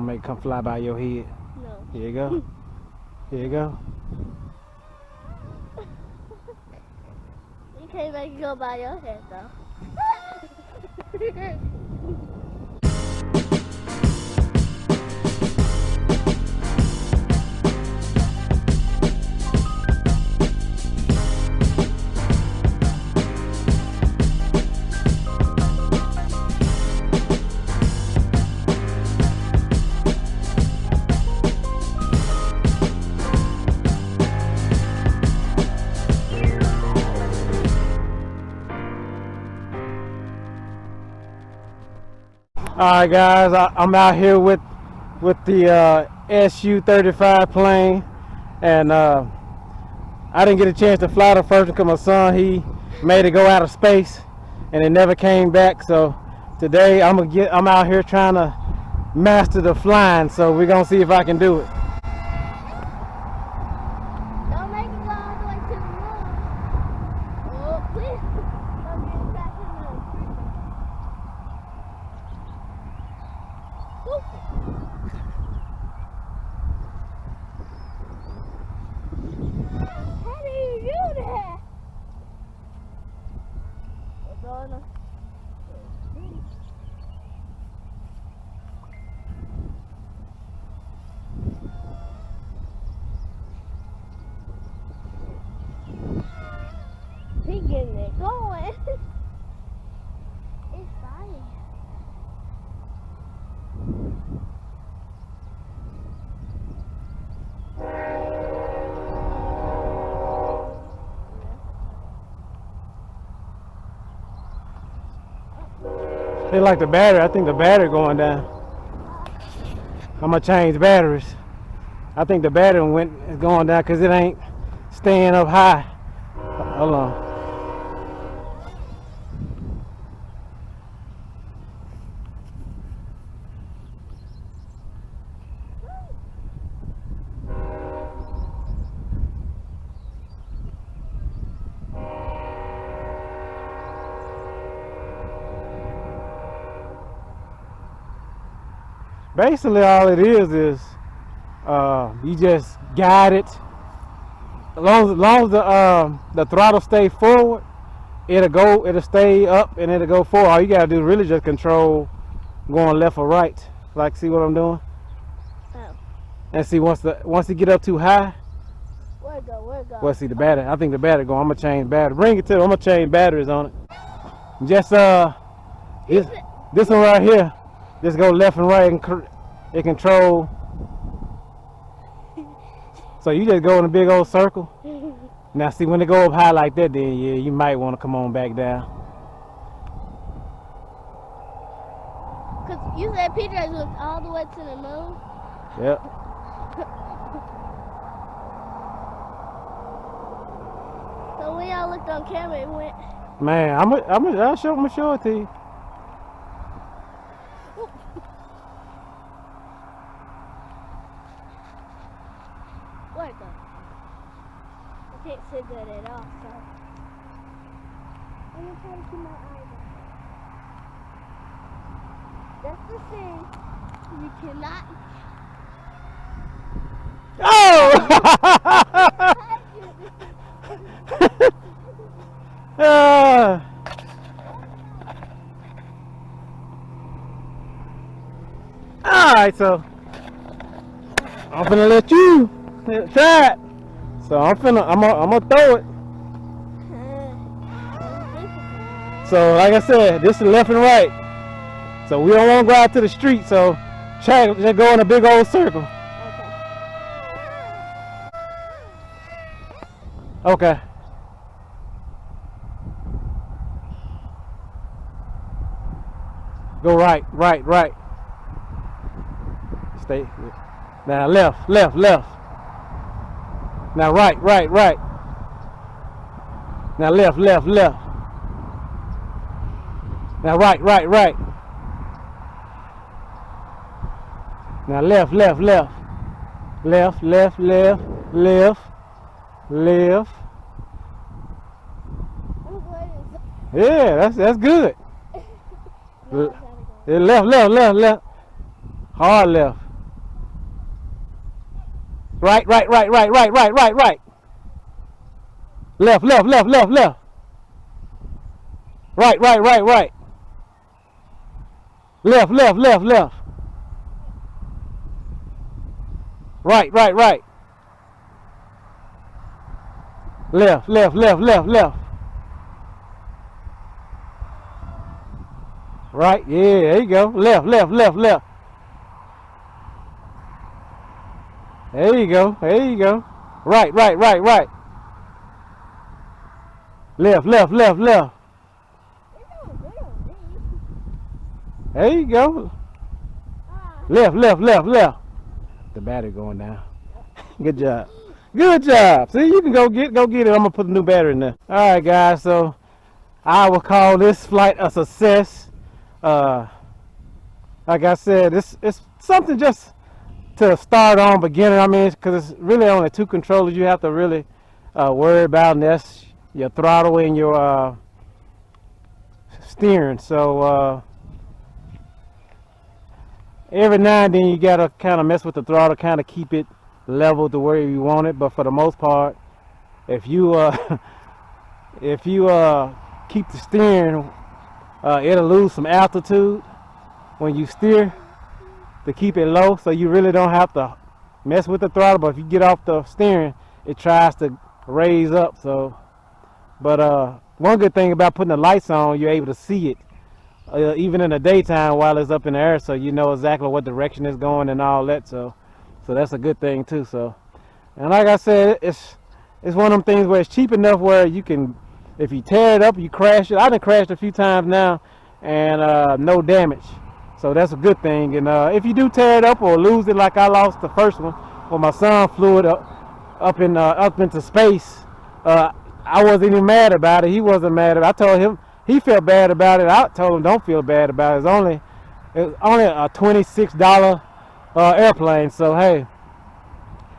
make it come fly by your head. No. Here you go. Here you go. You can't make it go by your head though. All right, guys, I'm out here with the Su-35 plane, and I didn't get a chance to fly the first one because my son, he made it go out of space, and it never came back. So today I'm out here trying to master the flying. So we're gonna see if I can do it. Don't make it go all the way to the moon. Oh, please. Don't get it back in the freezer. Woo. How do you do that? We're going to... He getting it going. It's fine. They like the battery. I think the battery going down. I'm gonna change batteries. I think the battery is going down because it ain't staying up high. Hold on. Basically, all it is you just guide it. As long as the throttle stay forward, it'll stay up and it'll go forward. All you gotta do is really just control going left or right. Like, see what I'm doing? Oh. And see, once it get up too high, Where it go? well, see the battery. I think the battery going. I'm gonna change battery. Bring it to. I'm gonna change batteries on it. Just this one right here. Just go left and right and it control. So you just go in a big old circle. Now see, when it go up high like that, then yeah, you might want to come on back down. Cause you said PJ's was all the way to the moon. Yep. So when y'all looked on camera, it went. Man, I'll show it to you. Where it go? I can't see good at all, so. I'm gonna try to keep my eyes on. That's the thing. You cannot. Oh! Alright, so I'm gonna let you try it. So I'm gonna throw it. So like I said, this is left and right. So we don't want to go out to the street, so just go in a big old circle. Okay. Go right. Stay. Now left. Now right. Now left. Now right. Now left. Yeah, that's good. Left. Hard left. Right, right, right, right, right, right, right, right. Left, left, left, left, left. Right, right, right, right. Left, left, left, left. Right, right, right. Left, left, left, left, left. Right, yeah, there you go. Left, left, left, left. There you go, there you go. Right, right, right, right. Left, left, left, left. You're doing good on me. There you go. Ah. Left, left, left, left. The battery going down. Good job. Good job. See, you can go get it. I'm gonna put a new battery in there. All right, guys. So I will call this flight a success. Like I said, it's something just to start on beginning. I mean, because it's really only two controllers you have to really worry about, and that's your throttle and your steering. So every now and then you gotta kind of mess with the throttle, kind of keep it level to where you want it. But for the most part, if you if you keep the steering, it'll lose some altitude when you steer to keep it low. So you really don't have to mess with the throttle. But if you get off the steering, it tries to raise up. So, but one good thing about putting the lights on, you're able to see it. Even in the daytime while it's up in the air, so you know exactly what direction it's going and all that. So that's a good thing too. So, and like I said, it's one of them things where it's cheap enough where you can, if you tear it up, you crash it. I've been crashed a few times now, and no damage. So that's a good thing. And if you do tear it up or lose it, like I lost the first one, when my son flew it up into space, I wasn't even mad about it. He wasn't mad about it. I told him. He felt bad about it. I told him don't feel bad about it. It was only a $26 airplane. So hey,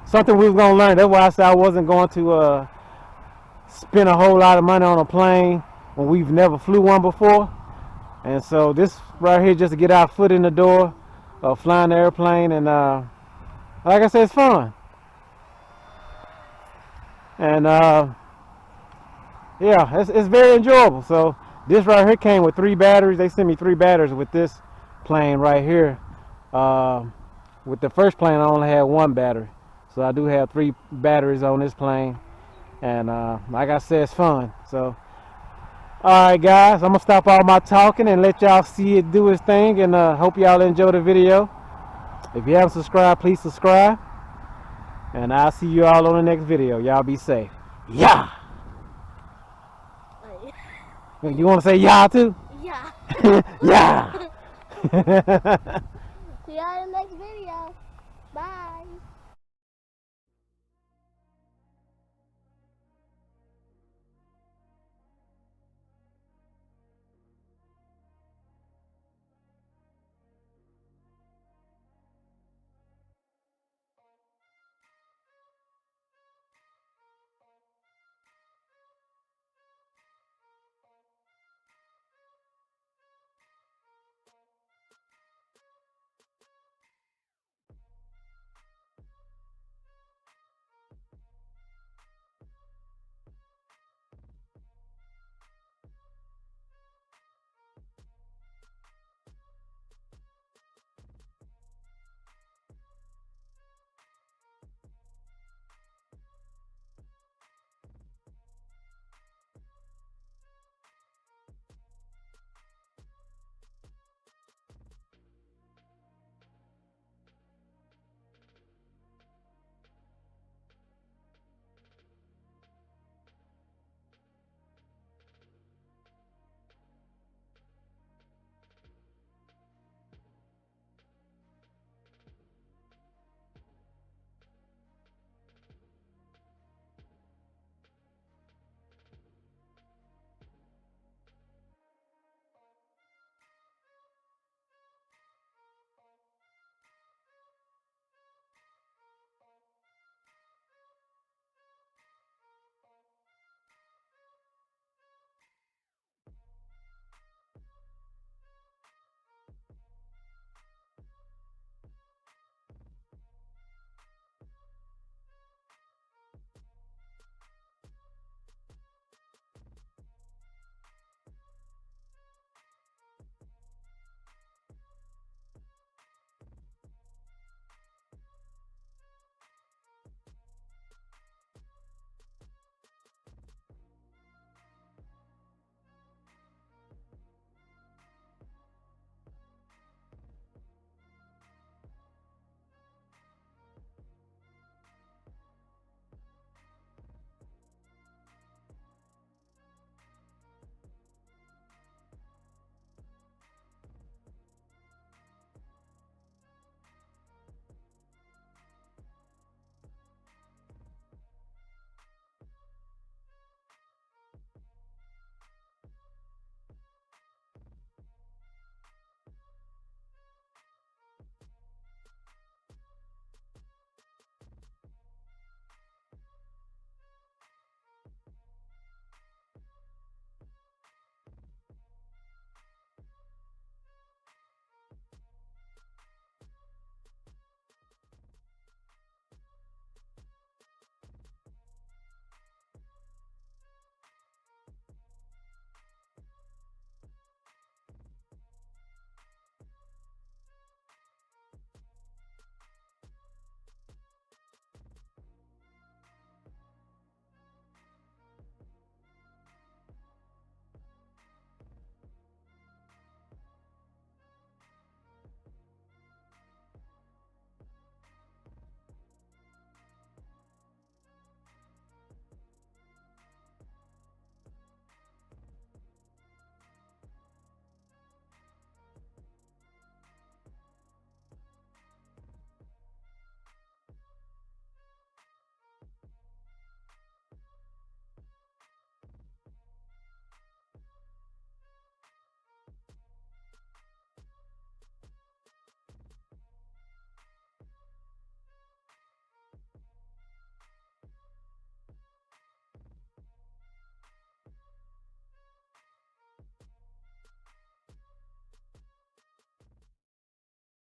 something we was gonna learn. That's why I said I wasn't going to spend a whole lot of money on a plane when we've never flew one before. And so this right here, just to get our foot in the door of flying the airplane, and like I said, it's fun. And yeah, it's very enjoyable. So. This right here came with 3 batteries. They sent me 3 batteries with this plane right here. With the first plane, I only had 1 battery. So I do have 3 batteries on this plane. And like I said, it's fun. So, alright guys, I'm going to stop all my talking and let y'all see it do its thing. And hope y'all enjoy the video. If you haven't subscribed, please subscribe. And I'll see you all on the next video. Y'all be safe. Yeah! You want to say yeah too? Yeah. Yeah. See y'all in the next video. Bye.